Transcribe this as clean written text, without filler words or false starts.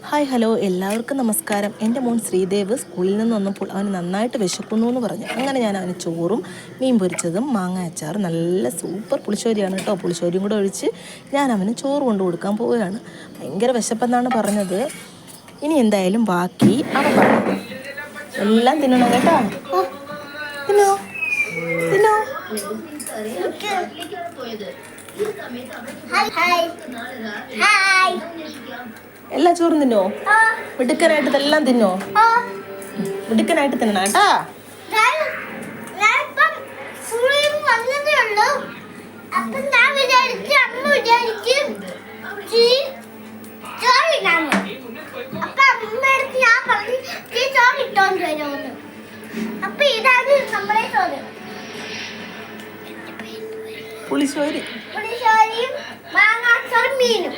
Hi hello എല്ലാവർക്കും നമസ്കാരം. എൻ്റെ മോൻ ശ്രീദേവ് സ്കൂളിൽ നിന്ന് വന്നപ്പോൾ അവന് നന്നായിട്ട് വിശക്കുന്നു എന്ന് പറഞ്ഞു. അങ്ങനെ ഞാൻ അവന് ചോറും മീൻ പൊരിച്ചതും മാങ്ങ അച്ചാറും നല്ല സൂപ്പർ പുളിശ്ശേരിയാണ് കേട്ടോ. പുളിശ്ശേരിയും കൂടെ ഒഴിച്ച് ഞാൻ അവന് ചോറ് കൊണ്ട് കൊടുക്കാൻ പോവുകയാണ്. ഭയങ്കര വിശപ്പെന്നാണ് പറഞ്ഞത്. ഇനി എന്തായാലും ബാക്കി അവൻ പറഞ്ഞു എല്ലാം തിന്നണം കേട്ടോ. തിന്നോ തിന്നോ. എല്ലാ ചോറും തിന്നോ? മിടുക്കനായിട്ട് ഇതെല്ലാം തിന്നോ? മിടുക്കനായിട്ട് തിന്നണം കേട്ടാ. പുളിശ്ശേരി മാങ്ങാച്ചാറും മീനും.